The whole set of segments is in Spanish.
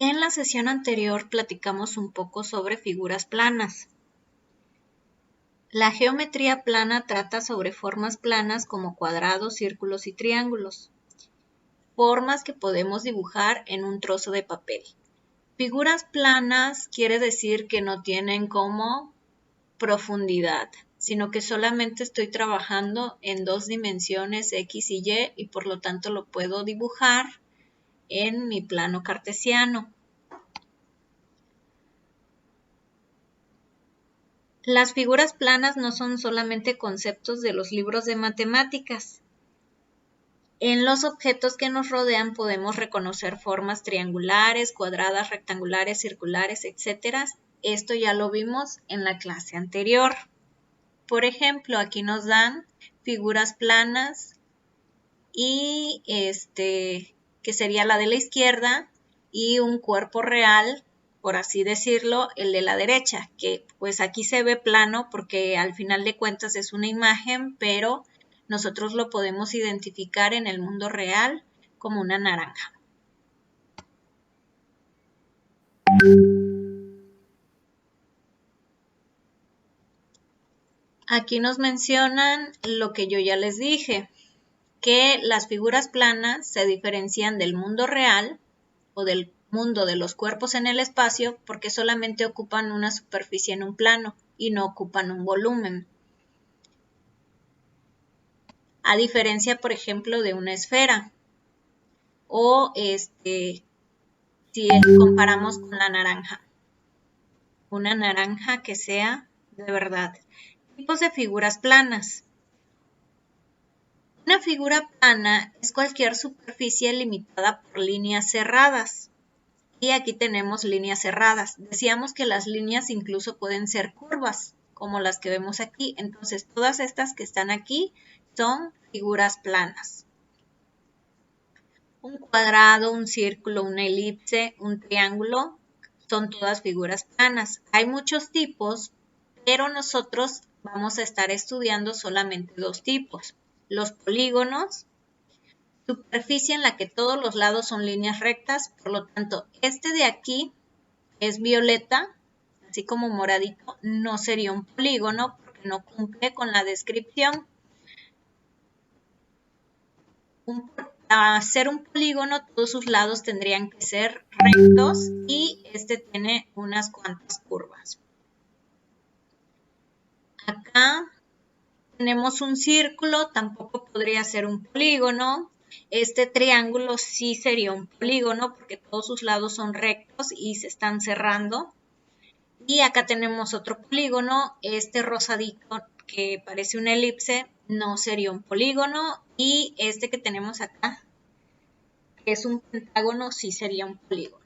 En la sesión anterior platicamos un poco sobre figuras planas. La geometría plana trata sobre formas planas como cuadrados, círculos y triángulos. Formas que podemos dibujar en un trozo de papel. Figuras planas quiere decir que no tienen como profundidad, sino que solamente estoy trabajando en 2 dimensiones X y Y y por lo tanto lo puedo dibujar en mi plano cartesiano. Las figuras planas no son solamente conceptos de los libros de matemáticas. En los objetos que nos rodean podemos reconocer formas triangulares, cuadradas, rectangulares, circulares, etc. Esto ya lo vimos en la clase anterior. Por ejemplo, aquí nos dan figuras planas y que sería la de la izquierda, y un cuerpo real, por así decirlo, el de la derecha, que pues aquí se ve plano porque al final de cuentas es una imagen, pero nosotros lo podemos identificar en el mundo real como una naranja. Aquí nos mencionan lo que yo ya les dije, que las figuras planas se diferencian del mundo real o del mundo de los cuerpos en el espacio porque solamente ocupan una superficie en un plano y no ocupan un volumen. A diferencia, por ejemplo, de una esfera o si comparamos con la naranja. Una naranja que sea de verdad. Tipos de figuras planas. Una figura plana es cualquier superficie limitada por líneas cerradas. Y aquí tenemos líneas cerradas. Decíamos que las líneas incluso pueden ser curvas, como las que vemos aquí. Entonces, todas estas que están aquí son figuras planas. Un cuadrado, un círculo, una elipse, un triángulo, son todas figuras planas. Hay muchos tipos, pero nosotros vamos a estar estudiando solamente 2 tipos. Los polígonos, superficie en la que todos los lados son líneas rectas, por lo tanto, este de aquí es violeta, así como moradito, no sería un polígono porque no cumple con la descripción. Para ser un polígono, todos sus lados tendrían que ser rectos y este tiene unas cuantas curvas. Acá tenemos un círculo, tampoco podría ser un polígono. Este triángulo sí sería un polígono porque todos sus lados son rectos y se están cerrando. Y acá tenemos otro polígono, este rosadito que parece una elipse no sería un polígono, y este que tenemos acá, que es un pentágono, sí sería un polígono.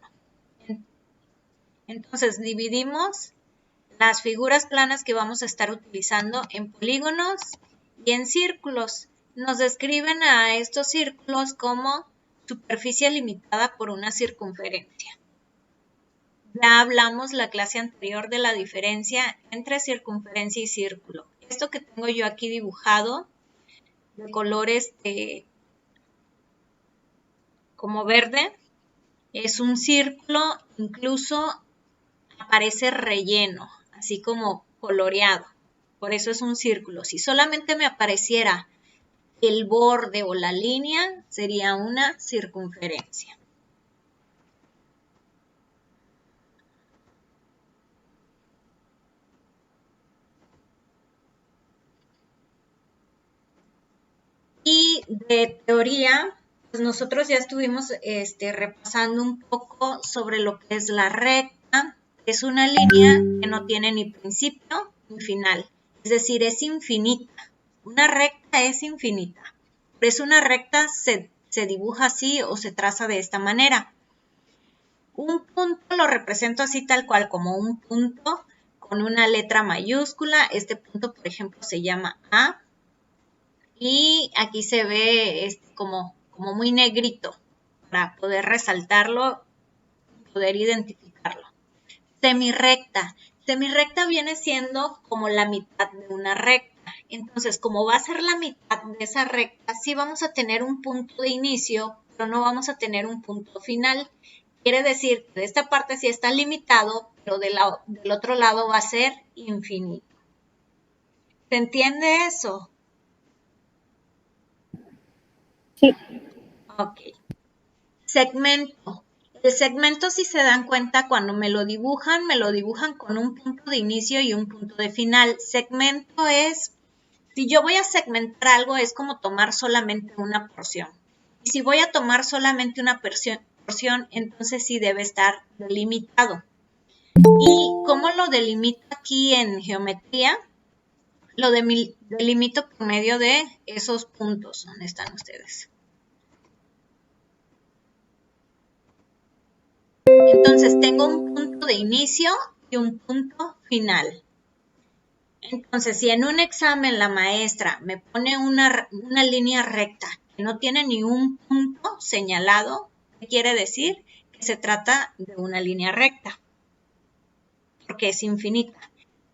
Entonces dividimos las figuras planas que vamos a estar utilizando en polígonos y en círculos. Nos describen a estos círculos como superficie limitada por una circunferencia. Ya hablamos la clase anterior de la diferencia entre circunferencia y círculo. Esto que tengo yo aquí dibujado de colores como verde es un círculo, incluso aparece relleno, así como coloreado. Por eso es un círculo. Si solamente me apareciera el borde o la línea, sería una circunferencia. Y de teoría, pues nosotros ya estuvimos repasando un poco sobre lo que es la recta. Es una línea que no tiene ni principio ni final, es decir, es infinita. Una recta es infinita. Por eso una recta se dibuja así o se traza de esta manera. Un punto lo represento así tal cual, como un punto con una letra mayúscula. Este punto, por ejemplo, se llama A. Y aquí se ve como muy negrito para poder resaltarlo, poder identificarlo. Semirrecta. Semirrecta viene siendo como la mitad de una recta. Entonces, como va a ser la mitad de esa recta, sí vamos a tener un punto de inicio, pero no vamos a tener un punto final. Quiere decir que de esta parte sí está limitado, pero del otro lado va a ser infinito. ¿Se entiende eso? Sí. Ok. Segmento. El segmento, si se dan cuenta, cuando me lo dibujan con un punto de inicio y un punto de final. Segmento es, si yo voy a segmentar algo, es como tomar solamente una porción. Y si voy a tomar solamente una porción, entonces sí debe estar delimitado. ¿Y cómo lo delimito aquí en geometría? Lo delimito por medio de esos puntos. ¿Dónde están ustedes? Entonces tengo un punto de inicio y un punto final. Entonces, si en un examen la maestra me pone una línea recta que no tiene ni un punto señalado, ¿qué quiere decir? Que se trata de una línea recta, porque es infinita.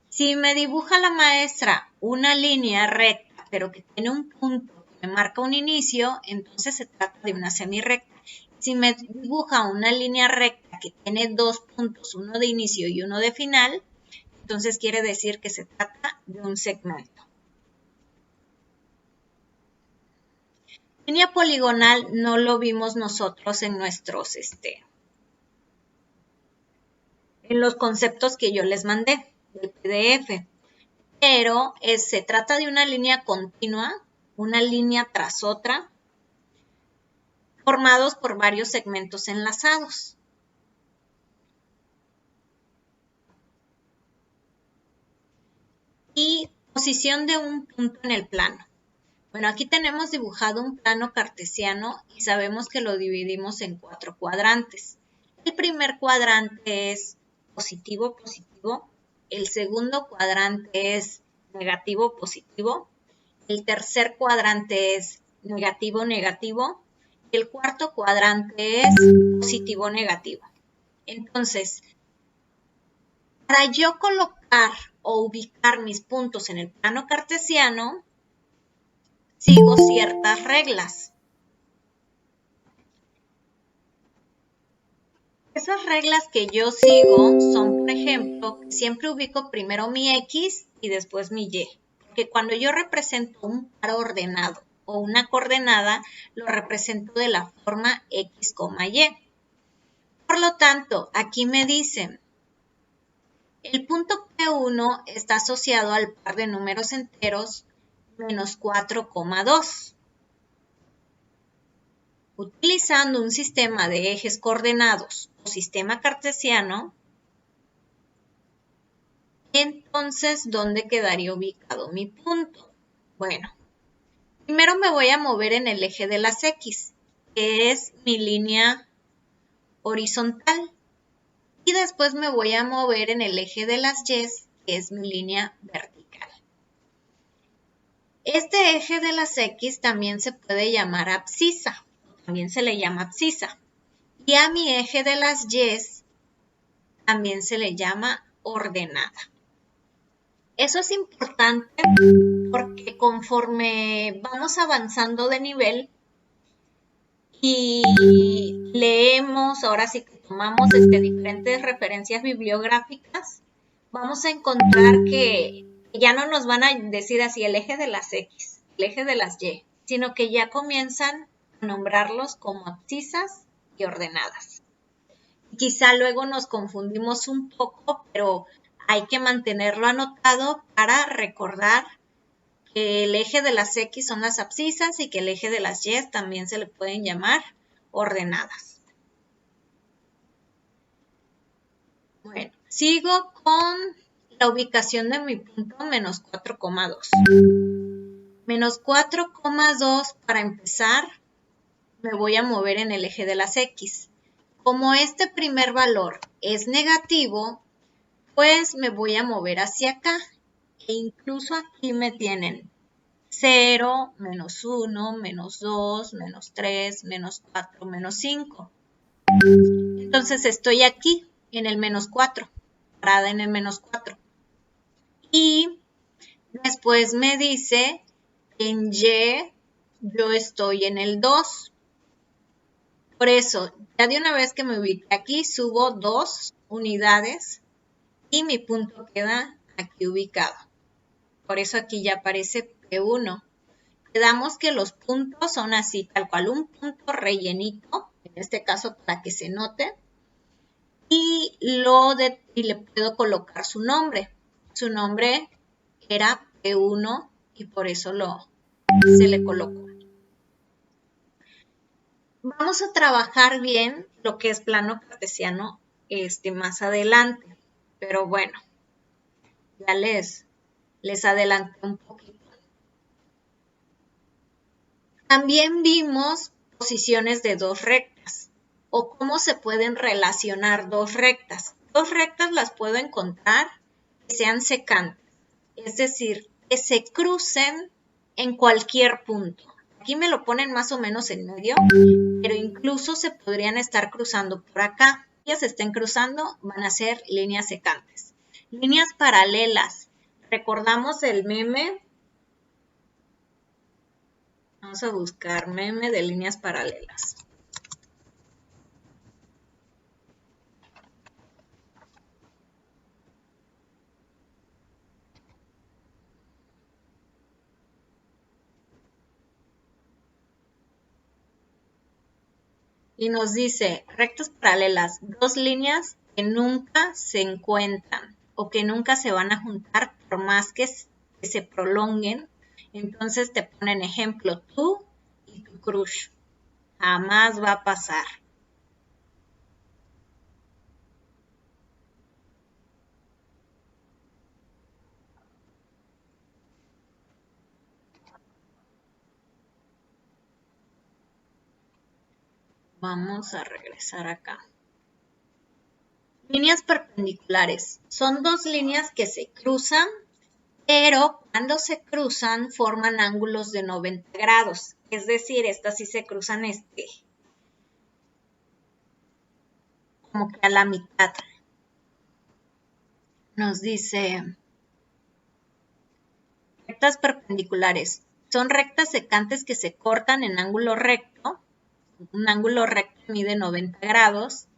Si me dibuja la maestra una línea recta, pero que tiene un punto que me marca un inicio, entonces se trata de una semirrecta. Si me dibuja una línea recta que tiene dos puntos, uno de inicio y uno de final, entonces quiere decir que se trata de un segmento. Línea poligonal no lo vimos nosotros en nuestros, en los conceptos que yo les mandé del PDF. Pero se trata de una línea continua, una línea tras otra, formados por varios segmentos enlazados. Y posición de un punto en el plano. Bueno, aquí tenemos dibujado un plano cartesiano y sabemos que lo dividimos en 4 cuadrantes. El primer cuadrante es positivo, positivo. El segundo cuadrante es negativo, positivo. El tercer cuadrante es negativo, negativo. Y el cuarto cuadrante es positivo, negativo. Entonces, para yo colocar o ubicar mis puntos en el plano cartesiano, sigo ciertas reglas. Esas reglas que yo sigo son, por ejemplo, que siempre ubico primero mi X y después mi Y. Porque cuando yo represento un par ordenado o una coordenada, lo represento de la forma X, Y. Por lo tanto, aquí me dicen, el punto P1 está asociado al par de números enteros menos 4,2. Utilizando un sistema de ejes coordenados o sistema cartesiano, entonces, ¿dónde quedaría ubicado mi punto? Bueno, primero me voy a mover en el eje de las X, que es mi línea horizontal. Y después me voy a mover en el eje de las Y, que es mi línea vertical. Este eje de las X también se puede llamar abscisa, también se le llama abscisa. Y a mi eje de las Y también se le llama ordenada. Eso es importante porque conforme vamos avanzando de nivel y leemos, ahora sí que tomamos diferentes referencias bibliográficas, vamos a encontrar que ya no nos van a decir así el eje de las X, el eje de las Y, sino que ya comienzan a nombrarlos como abscisas y ordenadas. Quizá luego nos confundimos un poco, pero hay que mantenerlo anotado para recordar que el eje de las X son las abscisas y que el eje de las Y también se le pueden llamar ordenadas. Bueno, sigo con la ubicación de mi punto menos 4,2. Menos 4,2 para empezar, me voy a mover en el eje de las X. Como este primer valor es negativo, pues me voy a mover hacia acá. E incluso aquí me tienen 0, menos 1, menos 2, menos 3, menos 4, menos 5. Entonces estoy aquí en el menos 4, parada en el menos 4. Y después me dice en Y yo estoy en el 2. Por eso, ya de una vez que me ubiqué aquí, subo 2 unidades y mi punto queda aquí ubicado. Por eso aquí ya aparece P1. Quedamos que los puntos son así, tal cual, un punto rellenito, en este caso para que se note, y le puedo colocar su nombre. Su nombre era P1 y por eso se le colocó. Vamos a trabajar bien lo que es plano cartesiano más adelante, pero bueno, ya les adelanté un poquito. También vimos posiciones de dos rectas o cómo se pueden relacionar dos rectas. Dos rectas las puedo encontrar que sean secantes, es decir, que se crucen en cualquier punto. Aquí me lo ponen más o menos en medio, pero incluso se podrían estar cruzando por acá. Si se estén cruzando, van a ser líneas secantes. Líneas paralelas. ¿Recordamos el meme? Vamos a buscar meme de líneas paralelas. Y nos dice, rectas paralelas, dos líneas que nunca se encuentran o que nunca se van a juntar por más que se prolonguen. Entonces te ponen ejemplo, tú y tu crush. Jamás va a pasar. Vamos a regresar acá. Líneas perpendiculares. Son dos líneas que se cruzan, pero cuando se cruzan forman ángulos de 90 grados. Es decir, estas sí se cruzan como que a la mitad. Nos dice, rectas perpendiculares. Son rectas secantes que se cortan en ángulo recto. Un ángulo recto mide 90 grados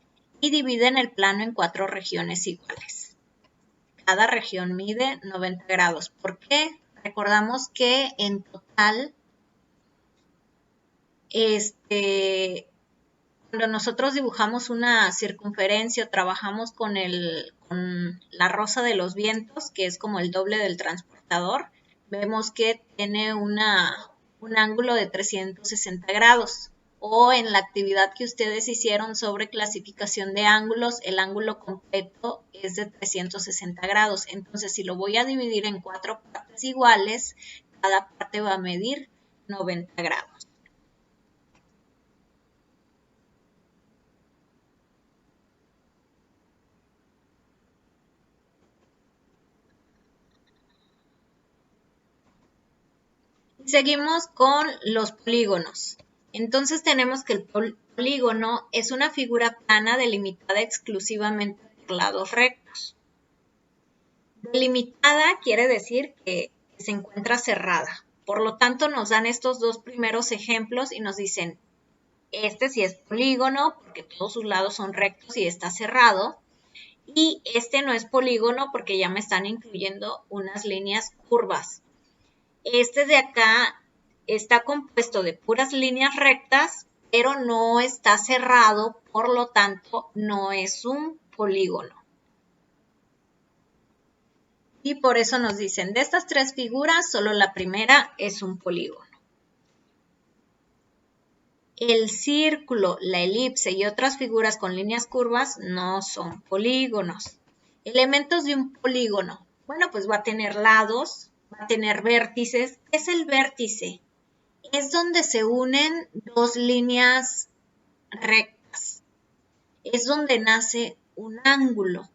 y dividen el plano en 4 regiones iguales. Cada región mide 90 grados. ¿Por qué? Recordamos que en total, cuando nosotros dibujamos una circunferencia o trabajamos con la rosa de los vientos, que es como el doble del transportador, vemos que tiene un ángulo de 360 grados. O en la actividad que ustedes hicieron sobre clasificación de ángulos, el ángulo completo es de 360 grados. Entonces, si lo voy a dividir en 4 partes iguales, cada parte va a medir 90 grados. Seguimos con los polígonos. Entonces tenemos que el polígono es una figura plana delimitada exclusivamente por lados rectos. Delimitada quiere decir que se encuentra cerrada. Por lo tanto, nos dan estos dos primeros ejemplos y nos dicen, este sí es polígono porque todos sus lados son rectos y está cerrado. Y este no es polígono porque ya me están incluyendo unas líneas curvas. Este de acá está compuesto de puras líneas rectas, pero no está cerrado, por lo tanto, no es un polígono. Y por eso nos dicen, de estas tres figuras, solo la primera es un polígono. El círculo, la elipse y otras figuras con líneas curvas no son polígonos. Elementos de un polígono. Bueno, pues va a tener lados, va a tener vértices. ¿Qué es el vértice? Es donde se unen dos líneas rectas. Es donde nace un ángulo.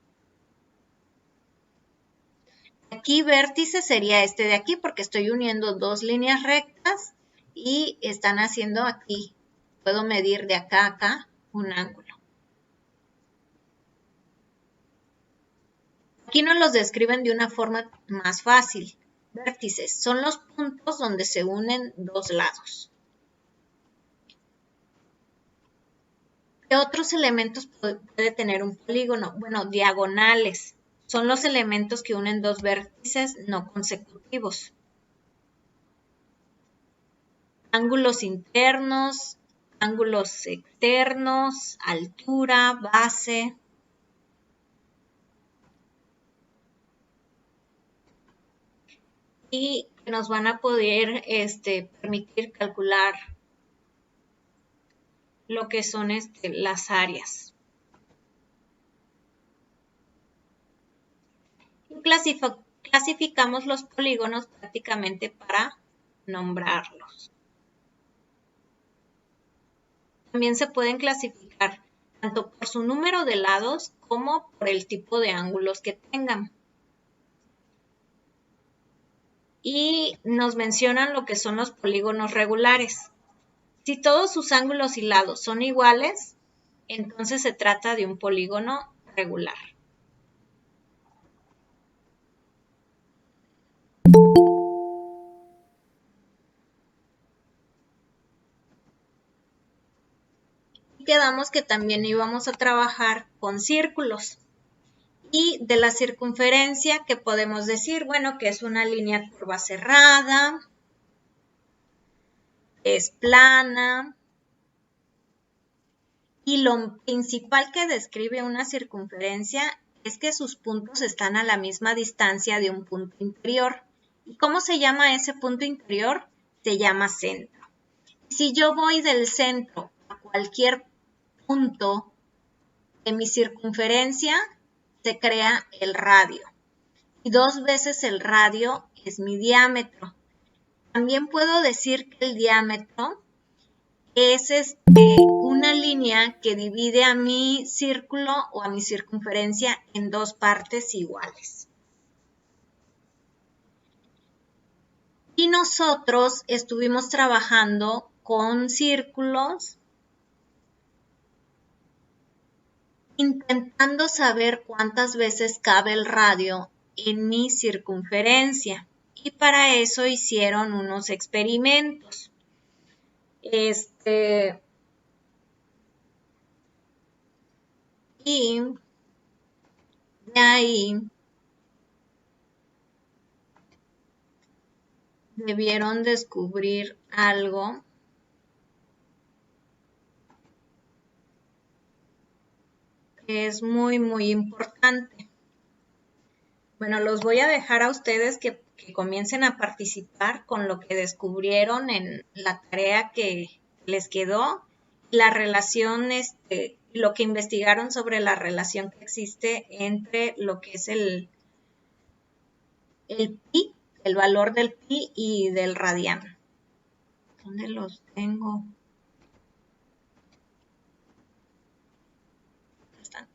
Aquí vértice sería este de aquí porque estoy uniendo dos líneas rectas y están haciendo aquí. Puedo medir de acá a acá un ángulo. Aquí nos los describen de una forma más fácil. Vértices son los puntos donde se unen dos lados. ¿Qué otros elementos puede tener un polígono? Bueno, diagonales. Son los elementos que unen dos vértices no consecutivos. Ángulos internos, ángulos externos, altura, base. Y que nos van a poder permitir calcular lo que son las áreas. Y clasificamos los polígonos prácticamente para nombrarlos. También se pueden clasificar tanto por su número de lados como por el tipo de ángulos que tengan. Y nos mencionan lo que son los polígonos regulares. Si todos sus ángulos y lados son iguales, entonces se trata de un polígono regular. Y quedamos que también íbamos a trabajar con círculos. Y de la circunferencia, ¿qué podemos decir? Bueno, que es una línea curva cerrada, es plana, y lo principal que describe una circunferencia es que sus puntos están a la misma distancia de un punto interior. ¿Y cómo se llama ese punto interior? Se llama centro. Si yo voy del centro a cualquier punto de mi circunferencia, se crea el radio. Y 2 veces el radio es mi diámetro. También puedo decir que el diámetro es una línea que divide a mi círculo o a mi circunferencia en 2 partes iguales. Y nosotros estuvimos trabajando con círculos, intentando saber cuántas veces cabe el radio en mi circunferencia. Y para eso hicieron unos experimentos. Y de ahí debieron descubrir algo que es muy, muy importante. Bueno, los voy a dejar a ustedes que comiencen a participar con lo que descubrieron en la tarea que les quedó, la relación, lo que investigaron sobre la relación que existe entre lo que es el pi, el valor del pi y del radiano. ¿Dónde los tengo? Están.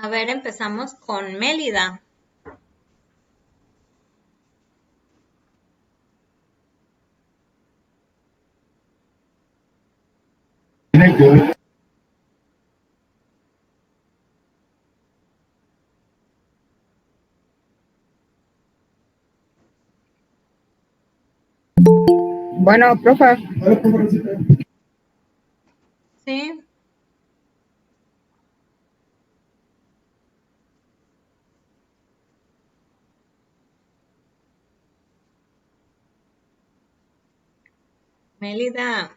A ver, empezamos con Mélida. Bueno, profe. Sí. Mélida.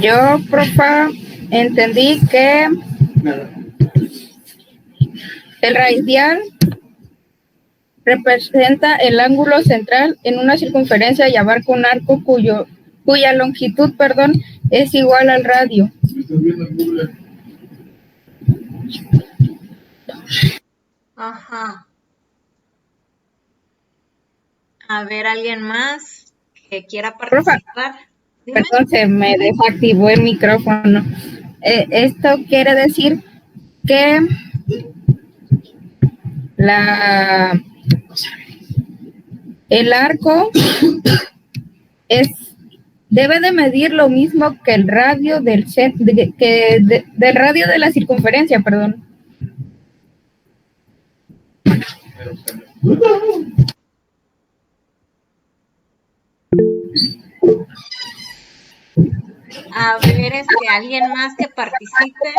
Yo, profe, entendí que el radial representa el ángulo central en una circunferencia y abarca un arco cuya longitud, es igual al radio. Ajá. A ver, ¿alguien más que quiera participar? Perdón, se me desactivó el micrófono. Esto quiere decir que el arco debe de medir lo mismo que el radio del radio de la circunferencia, perdón. A ver, alguien más que participe.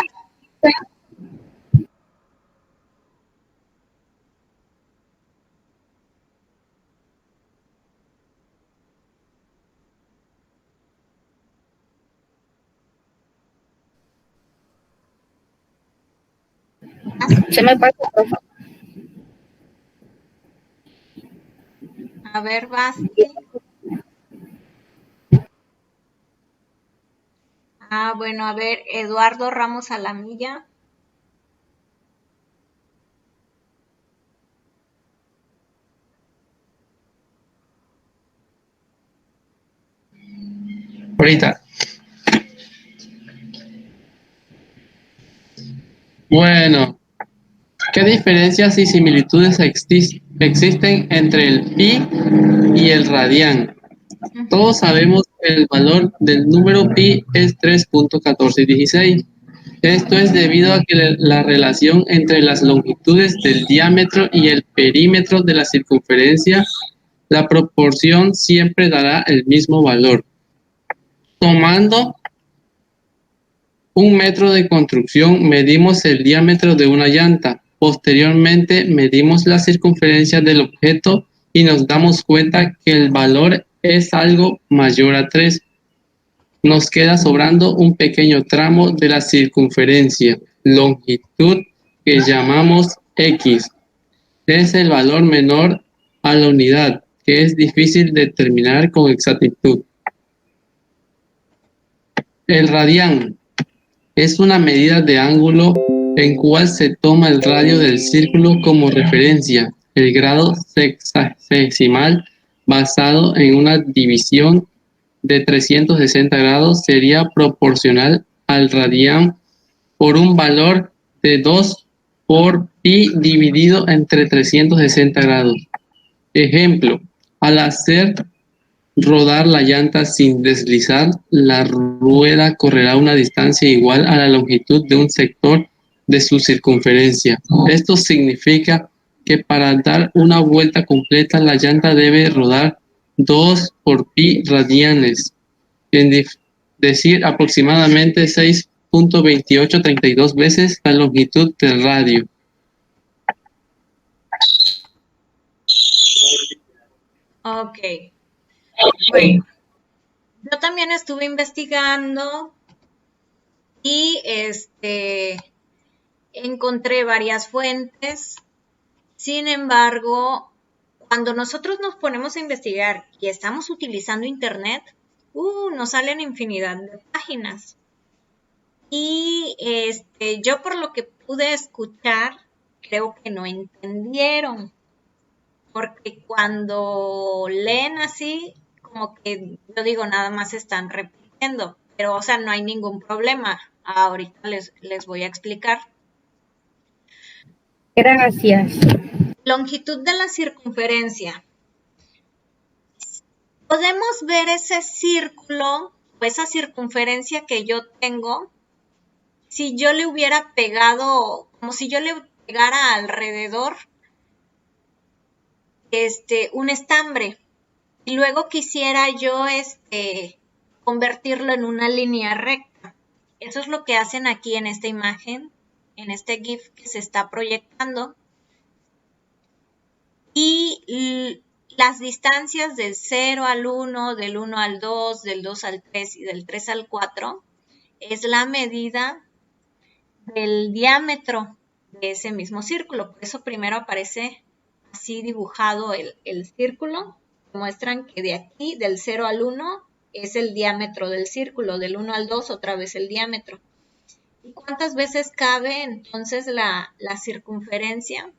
Se me pasa, profe. A ver, Basti. Ah, bueno, a ver, Eduardo Ramos Alamilla. Ahorita. Bueno, ¿qué diferencias y similitudes existen entre el pi y el radián? Todos sabemos que el valor del número pi es 3.1416. Esto es debido a que la relación entre las longitudes del diámetro y el perímetro de la circunferencia, la proporción siempre dará el mismo valor. Tomando un metro de construcción, medimos el diámetro de una llanta. Posteriormente, medimos la circunferencia del objeto y nos damos cuenta que el valor es algo mayor a 3. Nos queda sobrando un pequeño tramo de la circunferencia, longitud, que llamamos x. Es el valor menor a la unidad, que es difícil determinar con exactitud. El radián es una medida de ángulo en cual se toma el radio del círculo como referencia. El grado sexagesimal basado en una división de 360 grados sería proporcional al radián por un valor de 2 por pi dividido entre 360 grados. Ejemplo, al hacer rodar la llanta sin deslizar, la rueda correrá una distancia igual a la longitud de un sector de su circunferencia. Esto significa que para dar una vuelta completa la llanta debe rodar 2 por pi radianes, es decir, aproximadamente 6.2832 veces la longitud del radio. Ok. Bueno, yo también estuve investigando y encontré varias fuentes. Sin embargo, cuando nosotros nos ponemos a investigar y estamos utilizando internet, nos salen infinidad de páginas. Y yo por lo que pude escuchar, creo que no entendieron, porque cuando leen así, como que yo digo, nada más están repitiendo, pero o sea, no hay ningún problema. Ahorita les voy a explicar. Gracias. Longitud de la circunferencia. Podemos ver ese círculo o esa circunferencia que yo tengo si yo le hubiera pegado, como si yo le pegara alrededor un estambre y luego quisiera yo convertirlo en una línea recta. Eso es lo que hacen aquí en esta imagen, en este GIF que se está proyectando. Y las distancias del 0 al 1, del 1 al 2, del 2 al 3 y del 3 al 4 es la medida del diámetro de ese mismo círculo. Por eso primero aparece así dibujado el círculo. Muestran que de aquí, del 0 al 1, es el diámetro del círculo. Del 1 al 2, otra vez el diámetro. ¿Y cuántas veces cabe entonces la circunferencia?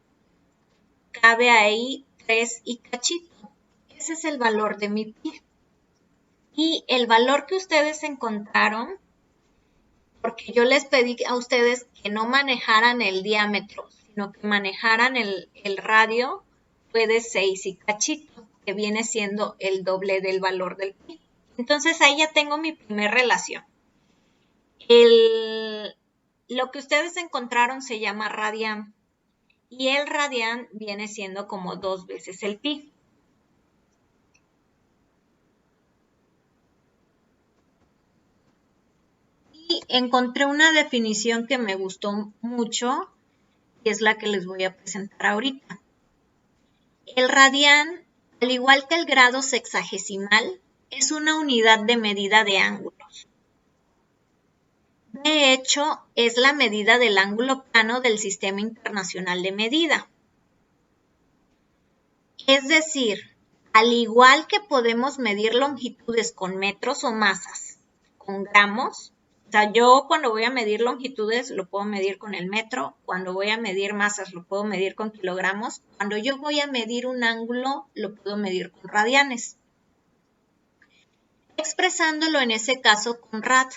Cabe ahí 3 y cachito. Ese es el valor de mi pi. Y el valor que ustedes encontraron, porque yo les pedí a ustedes que no manejaran el diámetro, sino que manejaran el radio, fue de 6 y cachito, que viene siendo el doble del valor del pi. Entonces ahí ya tengo mi primer relación. Lo que ustedes encontraron se llama radián y el radián viene siendo como 2 veces el pi. Y encontré una definición que me gustó mucho y es la que les voy a presentar ahorita. El radián, al igual que el grado sexagesimal, es una unidad de medida de ángulos. De hecho, es la medida del ángulo plano del Sistema Internacional de Medida. Es decir, al igual que podemos medir longitudes con metros o masas, con gramos, o sea, yo cuando voy a medir longitudes lo puedo medir con el metro, cuando voy a medir masas lo puedo medir con kilogramos, cuando yo voy a medir un ángulo lo puedo medir con radianes. Expresándolo en ese caso con rad.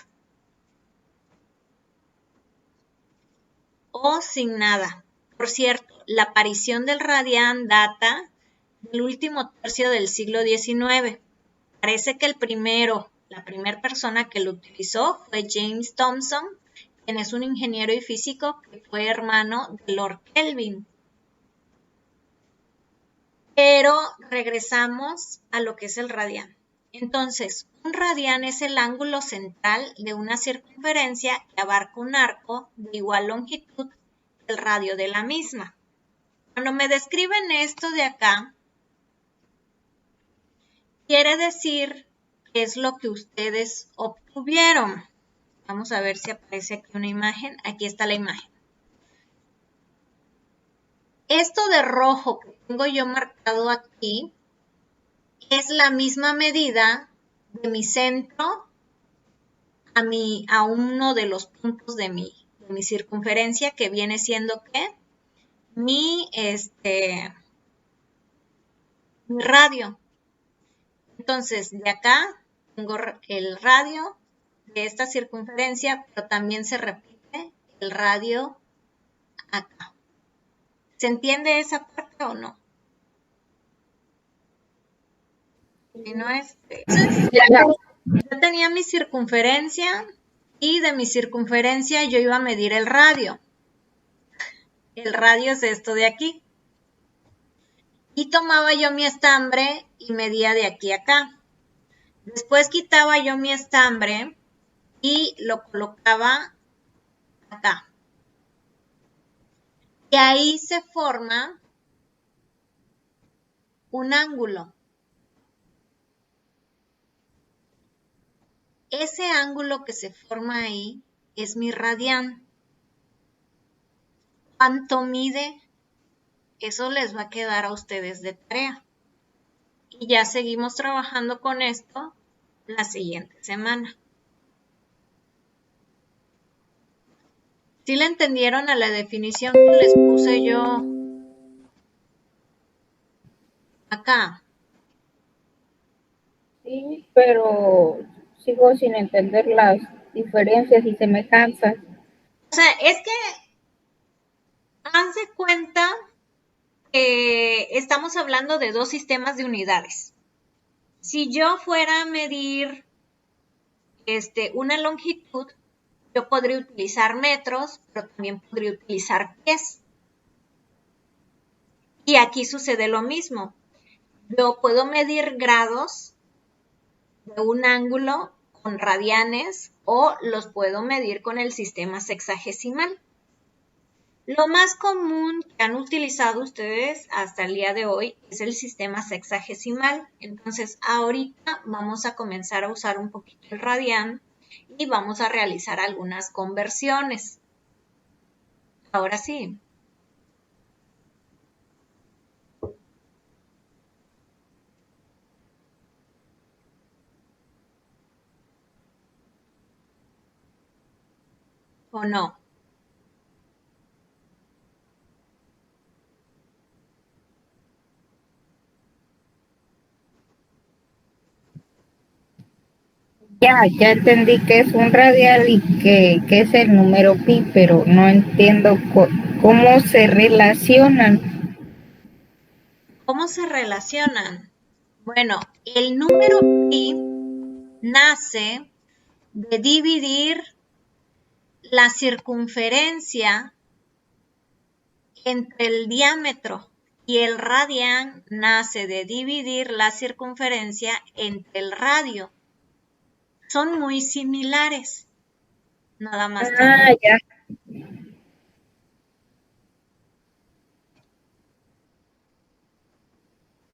O sin nada. Por cierto, la aparición del radián data del último tercio del siglo XIX. Parece que la primera persona que lo utilizó fue James Thomson, quien es un ingeniero y físico que fue hermano de Lord Kelvin. Pero regresamos a lo que es el radián. Entonces, un radián es el ángulo central de una circunferencia que abarca un arco de igual longitud que el radio de la misma. Cuando me describen esto de acá, quiere decir qué es lo que ustedes obtuvieron. Vamos a ver si aparece aquí una imagen. Aquí está la imagen. Esto de rojo que tengo yo marcado aquí es la misma medida de mi centro a uno de los puntos de mi circunferencia, que viene siendo ¿qué? Mi radio. Entonces, de acá tengo el radio de esta circunferencia, pero también se repite el radio acá. ¿Se entiende esa parte o no? Si no yo tenía mi circunferencia y de mi circunferencia yo iba a medir el radio. El radio es esto de aquí. Y tomaba yo mi estambre y medía de aquí a acá. Después quitaba yo mi estambre y lo colocaba acá. Y ahí se forma un ángulo. Ese ángulo que se forma ahí es mi radián. ¿Cuánto mide? Eso les va a quedar a ustedes de tarea. Y ya seguimos trabajando con esto la siguiente semana. ¿Sí le entendieron a la definición que les puse yo acá? Sí, pero sigo sin entender las diferencias y semejanzas. O sea, es que haz de cuenta que estamos hablando de dos sistemas de unidades. Si yo fuera a medir una longitud, yo podría utilizar metros, pero también podría utilizar pies. Y aquí sucede lo mismo. Yo puedo medir grados de un ángulo con radianes o los puedo medir con el sistema sexagesimal. Lo más común que han utilizado ustedes hasta el día de hoy es el sistema sexagesimal. Entonces, ahorita vamos a comenzar a usar un poquito el radián y vamos a realizar algunas conversiones. Ahora sí. ¿O no? Ya entendí que es un radial y que es el número pi, pero no entiendo cómo se relacionan. ¿Cómo se relacionan? Bueno, el número pi nace de dividir la circunferencia entre el diámetro y el radián nace de dividir la circunferencia entre el radio. Son muy similares, nada más. Ah, ya.